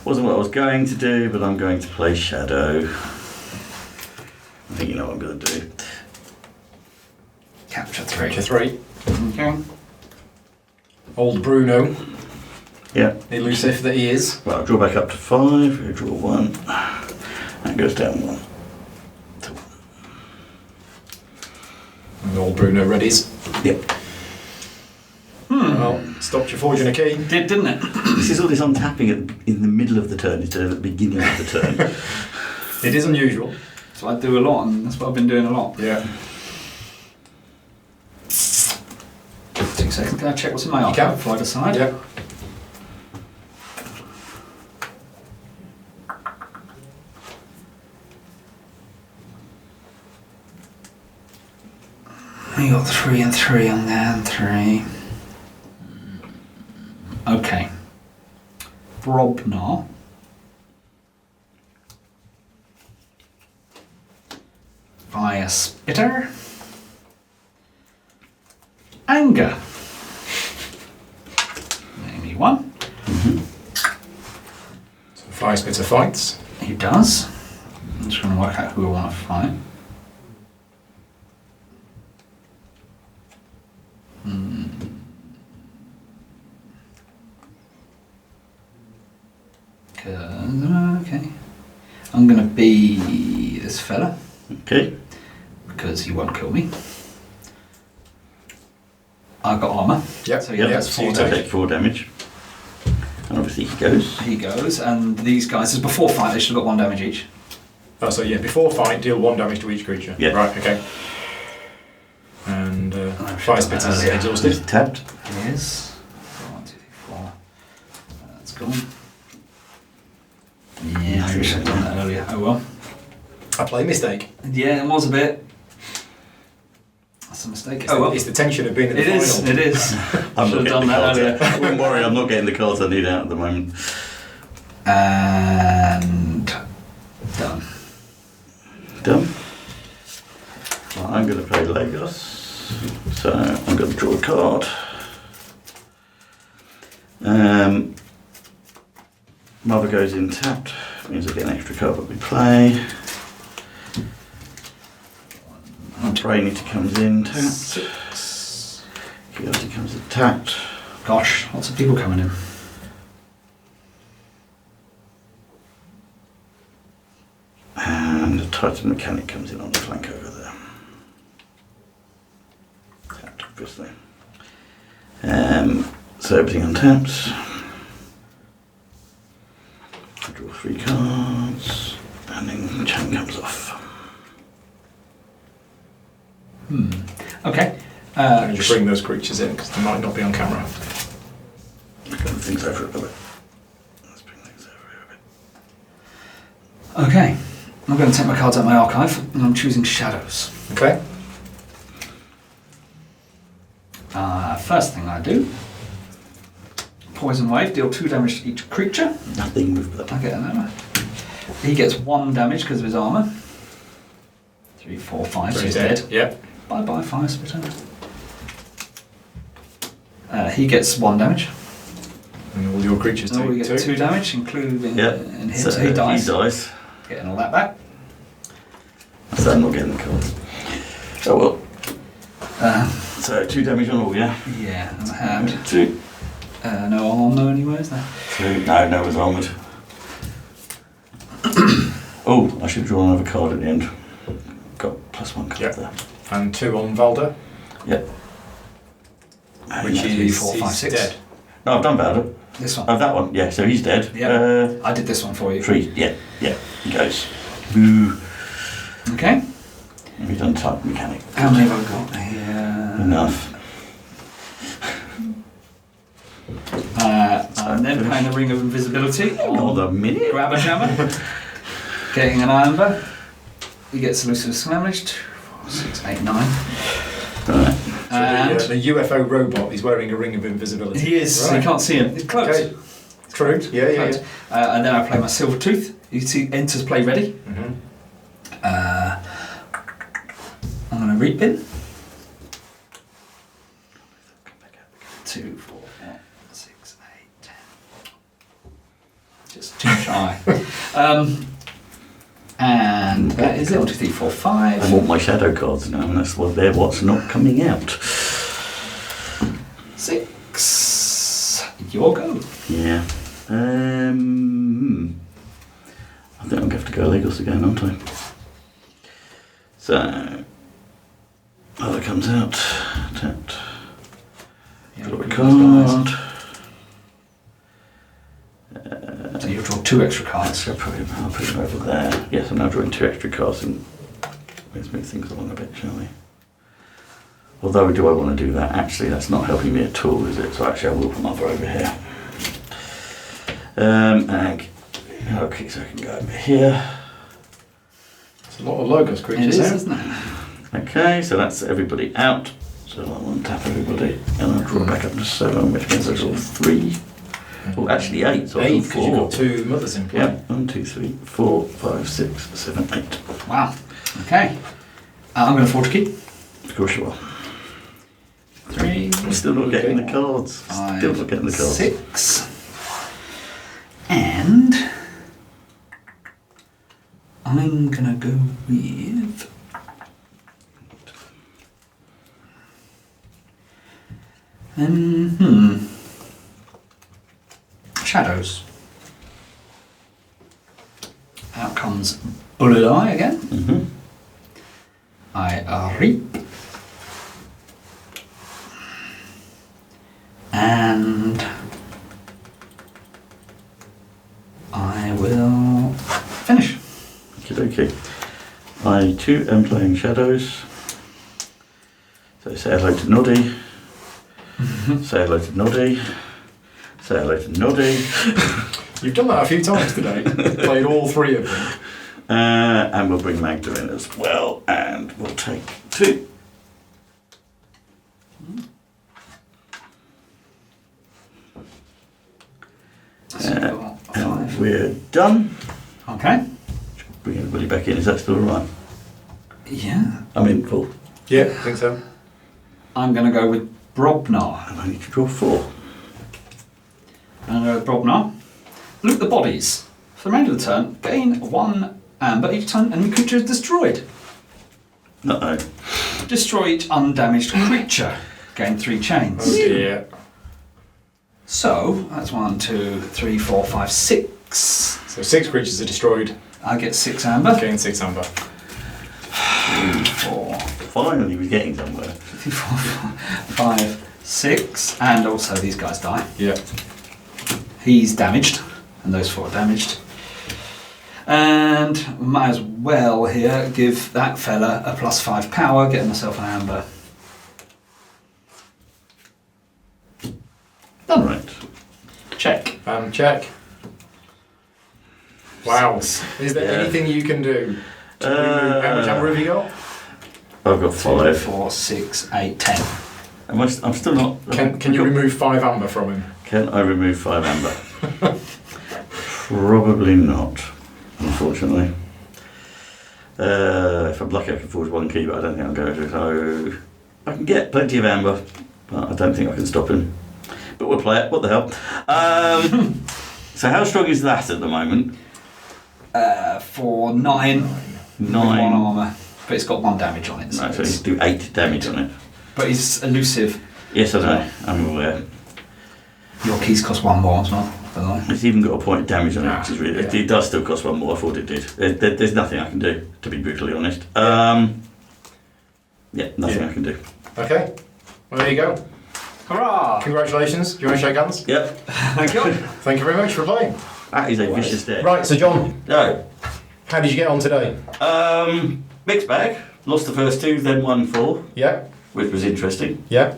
Wasn't what I was going to do, but I'm going to play Shadow. I think you know what I'm going to do. Capture 3. Capture 3. Okay. Old Bruno, Yeah. elusive that he is. Well, I'll draw back up to 5. I draw 1. That goes down 1. And old Bruno readies. Yep. Well, stopped you forging a key. Did, didn't it? This is all this untapping in the middle of the turn instead of at the beginning of the turn. It is unusual. So I do a lot, and that's what I've been doing a lot. Yeah. 2 seconds. Can I check what's in my You archive can. before I decide? Yeah. You got 3 and 3 on there, and 3. Okay. Brobnar. Fire Spitter. Anger. Maybe 1. So Fire Spitter fights. He does. I'm just going to work out who I want to fight. Okay. I'm going to be this fella Okay. because he won't kill me. I've got armour. Yep. So yeah, that's so 4 you damage. Take 4 damage. And obviously he goes. He goes, and these guys, as before fight, they should have got 1 damage each. Oh, so yeah, before fight, deal 1 damage to each creature. Yeah. Right, okay. And Fire Spitter's earlier. exhausted. He's tapped. He is. 1, 2, 3, 4. That's gone. Yeah, I wish I'd done that earlier. Oh well. I play mistake. Yeah, it was a bit. That's a mistake. It's, it's the tension of being at the It final. is. It is. I'm Should not have done getting the that cards earlier. out. Don't worry, I'm not getting the cards I need out at the moment. And done. Done. Well, I'm going to play Lagos. So I'm going to draw a card. Mother goes in tapped. Means I get an extra card that we play. Brainity comes in tapped. 6. Chaotic comes in tapped. Gosh, lots of people coming in. And the Titan Mechanic comes in on the flank over there. Tapped, obviously. So everything untaps. I draw 3 cards, and then the chain comes off. Okay. And you bring those creatures in because they might not be on camera. Bring things over a bit. Let's bring things over here a bit. Okay. I'm going to take my cards out of my archive, and I'm choosing shadows. Okay. First thing I do. Poison Wave, deal 2 damage to each creature. Nothing with that. I get an armor. He gets 1 damage because of his armour. 3, 4, 5, so he's dead. Yep. Bye bye, Fire Spitter. He gets 1 damage. And your creatures Oh, we take get 2. 2 damage, including Yeah. in him, So so he dies. He dies. Getting all that back. So I'm not getting the cards. Oh well. Um, So 2 damage on all, yeah? yeah, and the hand. 2. No armor anywhere, is there? 2. No, it was armoured. Oh, I should have drawn another card at the end. Got +1 card Yep. there. And 2 on Valda, Yep. which three, is four, five, he's six. dead. No, I've done Bowder. This one. Oh, that one. Yeah, so he's dead. Yeah. I did this one for you. 3. Yeah, he goes. Boo. Okay. Have you done type mechanic? How many have I got here? Enough. I'm then playing the Ring of Invisibility. Another minute. Grab a jammer. Getting an amber. He gets elusive skirmish. 2, 4, 6, 8, 9. Right. And So the UFO robot is wearing a ring of invisibility. he is. Right. You can't see him. It's close. Okay. True. Yeah, yeah, Close. And then I play my Silver Tooth. You see, enters play ready. yeah. Mm-hmm. I'm going to reap in. 2, 4, 5, 6, 8, 10. Just too shy. And that is it. 1, 2, 3, 4, 5. I want my shadow cards now, and that's what they're what's not coming out. 6. Your go. Yeah. I think I'm going to have to go Legos again, aren't I? So, that comes out. Tapped. Draw a card. So you draw 2 extra cards. So I'll put them over there. Yes, I'm now drawing 2 extra cards and let's move things along a bit, shall we? Although, do I want to do that? Actually, that's not helping me at all, is it? So actually, I will put mother over here. Okay, so I can go over here. It's a lot of Logos It creatures, is, eh? isn't it? Okay, so that's everybody out. So I want to tap everybody, and I'll draw back up to 7, which means I draw 3. Well, actually 8. So I 8, draw because you've got 2 mothers in play. Yep, 1, 2, 3, 4, 5, 6, 7, 8. Wow. Okay. I'm going to afford to keep. Of course you are. 3. I'm still not getting the cards. Still not getting the cards. 6. And I'm going to go with shadows. Out comes Bullet Eye again. Mm-hmm. I reap. And I will finish. Okay. I too am playing shadows. So say hello to Noddy. Say hello to Noddy. Say hello to Noddy. You've done that a few times today. Played all 3 of them. And we'll bring Magda in as well, and we'll take 2. So I've got And 5. we're done. Okay. Bring everybody back in. Is that still alright? Yeah. I'm in full. Yeah, I think so. I'm going to go with Brobnar. And I need to draw 4. I'm going to go with Brobnar. Loot the bodies. For the remainder of the turn, gain 1 amber each time enemy creature is destroyed. Uh-oh. Destroy each undamaged creature. Gain 3 chains. Oh dear. So, that's 1, 2, 3, 4, 5, 6. So 6 creatures are destroyed. I get 6 amber. Gain 6 amber. 3, 4, Finally, we're getting somewhere. 3, 4, 5, 6. And also these guys die. Yeah. He's damaged. And those 4 are damaged. And might as well here give that fella a +5 power, getting myself an amber. Done. Right. Check. Check. Wow. Is there anything you can do? How much amber have you got? I've got 2, 5. 4, 6, 8, 10. I'm still not... Can you remove 5 amber from him? Can I remove 5 amber? Probably not, unfortunately. If I'm lucky I can forge 1 key, but I don't think I'm going to. So I can get plenty of amber, but I don't think I can stop him. but we'll play it. What the hell? So how strong is that at the moment? For 9. 1 armour. But it's got 1 damage on it. So he's do 8 damage on it. But he's elusive. Yes, I know. I'm aware. Your keys cost 1 more as well. It's even got a point of damage on it, which is really. It does still cost 1 more. I thought it did. There's nothing I can do, to be brutally honest. Nothing I can do. Okay. Well, there you go. Hurrah! Congratulations. Do you want to shake hands? Yep. Thank you. Thank you very much for playing. That is a vicious deck. Right, so John. No. How did you get on today? Mixed bag. Lost the first 2, then won 4. Yeah. Which was interesting. Yeah.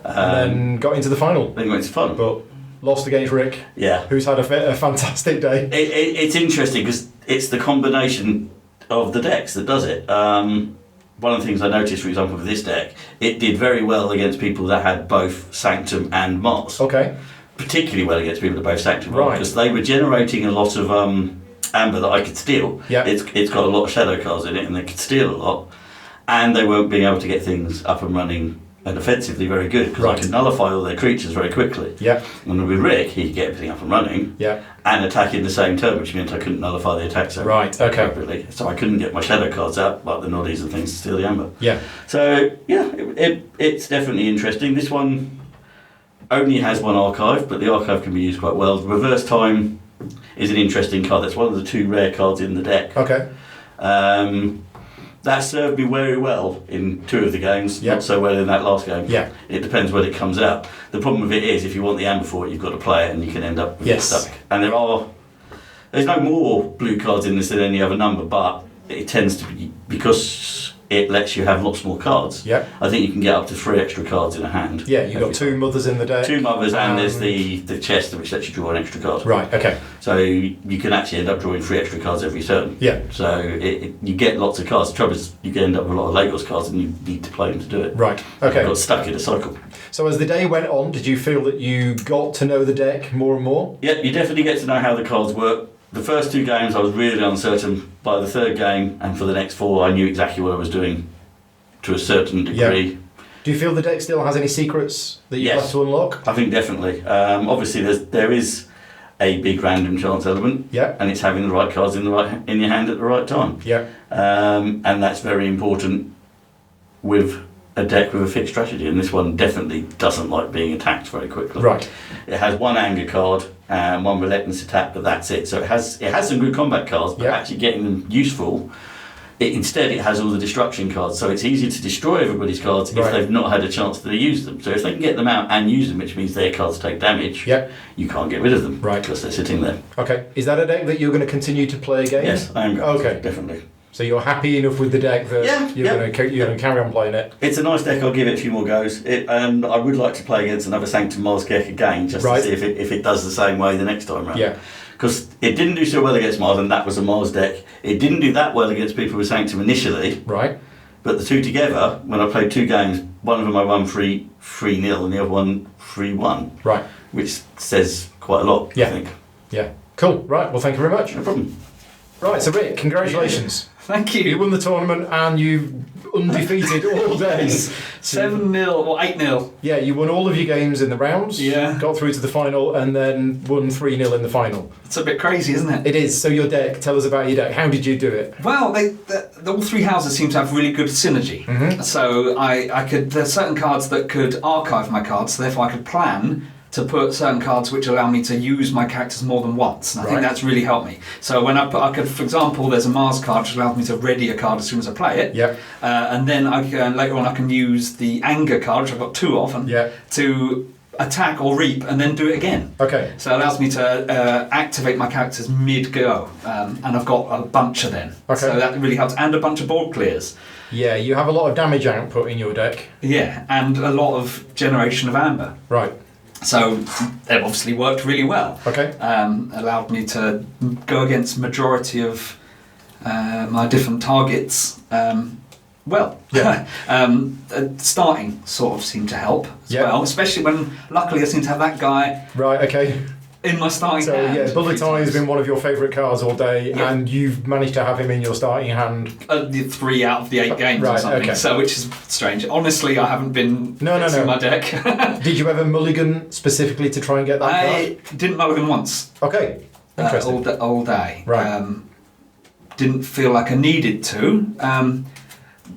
And then got into the final. Then went to the final. But lost against Rick. Yeah. Who's had a fantastic day. It's interesting because it's the combination of the decks that does it. One of the things I noticed, for example, with this deck, it did very well against people that had both Sanctum and Mars. Okay. Particularly well against people that both Sanctum, right? Because they were generating a lot of amber that I could steal. Yeah. It's got a lot of shadow cards in it, and they could steal a lot, and they weren't being able to get things up and running and offensively very good because I could nullify all their creatures very quickly. Yeah. And with Rick, he could get everything up and running. Yeah. And attack in the same turn, which meant I couldn't nullify the attack so appropriately. So I couldn't get my shadow cards out, like the noddies and things, to steal the amber. Yeah. So yeah, it's definitely interesting. This one only has 1 archive, but the archive can be used quite well. Reverse Time is an interesting card. That's one of the 2 rare cards in the deck. Okay. That served me very well in 2 of the games, not so well in that last game. Yeah. It depends when it comes out. The problem with it is if you want the amber for it, you've got to play it and you can end up with stuck. And there's no more blue cards in this than any other number, but it tends to be, because it lets you have lots more cards. Yeah. I think you can get up to 3 extra cards in a hand. Yeah, you've got 2 mothers in the deck. 2 mothers, and there's the chest which lets you draw an extra card. Right, okay. So you can actually end up drawing 3 extra cards every turn. Yeah. So you get lots of cards. The trouble is you can end up with a lot of Lagos cards and you need to play them to do it. Right, okay. You got stuck in a cycle. So as the day went on, did you feel that you got to know the deck more and more? Yeah, you definitely get to know how the cards work. The first 2 games I was really uncertain. By the 3rd game and for the next 4 I knew exactly what I was doing to a certain degree. Yeah. Do you feel the deck still has any secrets that you have to unlock? I think definitely. Obviously there is a big random chance element. Yeah. And it's having the right cards in your hand at the right time. Yeah. And that's very important with a deck with a fixed strategy, and this one definitely doesn't like being attacked very quickly. Right. It has 1 anger card and 1 relentless attack, but that's it. So it has some good combat cards, but actually getting them useful, instead it has all the destruction cards. So it's easier to destroy everybody's cards if they've not had a chance to use them. So if they can get them out and use them, which means their cards take damage, you can't get rid of them because they're sitting there. Okay. Is that a deck that you're going to continue to play again? Yes, I am. Okay. Definitely. So you're happy enough with the deck that you're going to carry on playing it? It's a nice deck. I'll give it a few more goes. And I would like to play against another Sanctum Mars deck again, just to see if it does the same way the next time round. Yeah. Because it didn't do so well against Mars, and that was a Mars deck. It didn't do that well against people with Sanctum initially. Right. But the 2 together, when I played 2 games, one of them I won 3-0 and the other one 3-1. Right. Which says quite a lot, I think. Yeah. Cool. Right. Well, thank you very much. No problem. Right. So Rick, congratulations. Thank you. You won the tournament and you undefeated all days. 7-0 or 8-0. Yeah, you won all of your games in the rounds. Yeah. Got through to the final and then won 3-0 in the final. It's a bit crazy, isn't it? It is. So your deck, tell us about your deck. How did you do it? Well, all 3 houses seem to have really good synergy. Mm-hmm. So I could. There's certain cards that could archive my cards, so therefore I could plan to put certain cards which allow me to use my characters more than once, and I think that's really helped me. So when I could, for example, there's a Mars card which allows me to ready a card as soon as I play it. Yep. And then later on I can use the anger card, which I've got 2 of, to attack or reap and then do it again. Okay. So it allows me to activate my characters mid-go, and I've got a bunch of them. Okay. So that really helps, and a bunch of board clears. Yeah, you have a lot of damage output in your deck. Yeah, and a lot of generation of amber. Right. So it obviously worked really well. Okay. Allowed me to go against majority of my different targets. Starting sort of seemed to help as well, especially when luckily I seem to have that guy. Right. Okay. In my starting So hand. yeah, Bullet 3 Eye has times. been one of your favourite cards all day, Yeah. and you've managed to have him in your starting hand. The 3 out of the 8 games or Right, something. okay. So which is strange. Honestly, I haven't been No. fixing my deck. Did you ever mulligan specifically to try and get that I didn't mulligan once. card? Okay, interesting. All day. Right. Didn't feel like I needed to.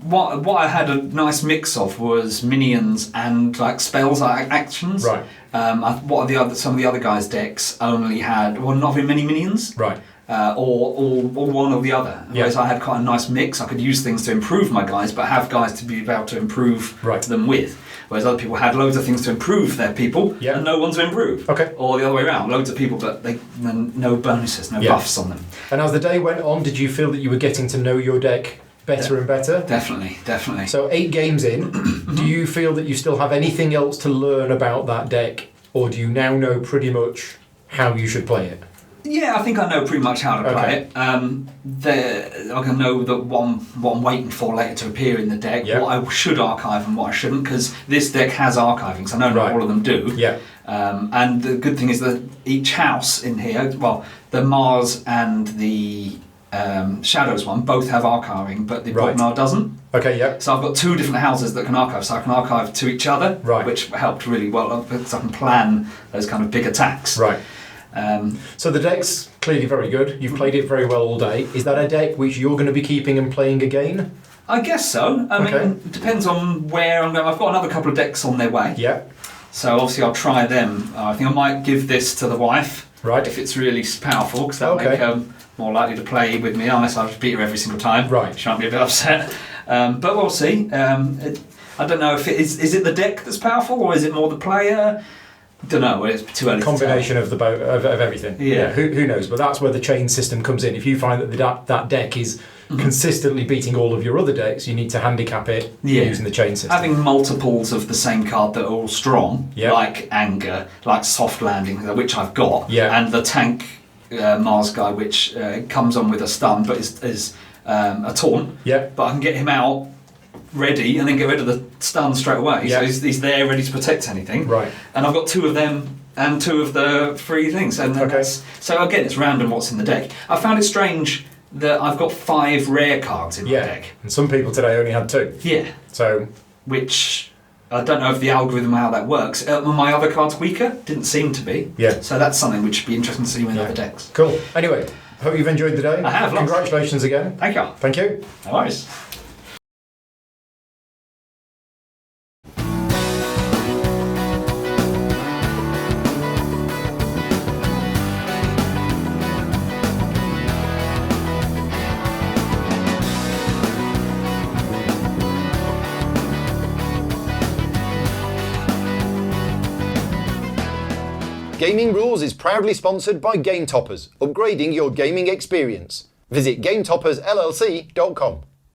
What I had a nice mix of was minions and like spells, like actions. Right. Some of the other guys' decks only had not very many minions. Right. Or one or the other. Whereas I had quite a nice mix. I could use things to improve my guys, but have guys to be able to improve them with. Whereas other people had loads of things to improve their people, and no one to improve. Okay. Or the other way around, loads of people, but no bonuses, no buffs on them. And as the day went on, did you feel that you were getting to know your deck better and better? Definitely. So 8 games in, do you feel that you still have anything else to learn about that deck, or do you now know pretty much how you should play it? Yeah, I think I know pretty much how to play it. I can know that what I'm waiting for later to appear in the deck, what I should archive and what I shouldn't, because this deck has archiving, so I know not all of them do. Yeah. And the good thing is that each house in here, well, the Mars and the Shadows one both have archiving, but the Bognar doesn't. Okay, yeah. So I've got 2 different houses that can archive, so I can archive to each other, which helped really well because I can plan those kind of big attacks. Right. So the deck's clearly very good. You've played it very well all day. Is that a deck which you're going to be keeping and playing again? I guess so. I mean, it depends on where I'm going. I've got another couple of decks on their way. Yeah. So obviously I'll try them. I think I might give this to the wife. Right. If it's really powerful, because that'll make her more likely to play with me, unless I just beat her every single time. Right. She might be a bit upset. But we'll see. I don't know if it is it the deck that's powerful, or is it more the player? Don't know. It's too early. Combination of of everything. Yeah. Who knows? But that's where the chain system comes in. If you find that that deck is consistently beating all of your other decks, you need to handicap it using the chain system. Having multiples of the same card that are all strong, like Anger, like Soft Landing, which I've got, and the tank Mars guy, which comes on with a stun but is a taunt. Yeah. But I can get him out ready and then get rid of the stun straight away. Yeah. So he's there ready to protect anything. Right. And I've got 2 of them and 2 of the 3 things. And so again, it's random what's in the deck. I found it strange that I've got 5 rare cards in my deck. And some people today only had 2. Yeah. So, which I don't know if the algorithm how that works. Are my other cards weaker? Didn't seem to be. Yeah. So that's something which would be interesting to see in other decks. Cool. Anyway, hope you've enjoyed the day. I have. Lots. Congratulations again. Thank you. Thank you. No worries. Gaming Rules is proudly sponsored by Game Toppers, upgrading your gaming experience. Visit GameToppersLLC.com.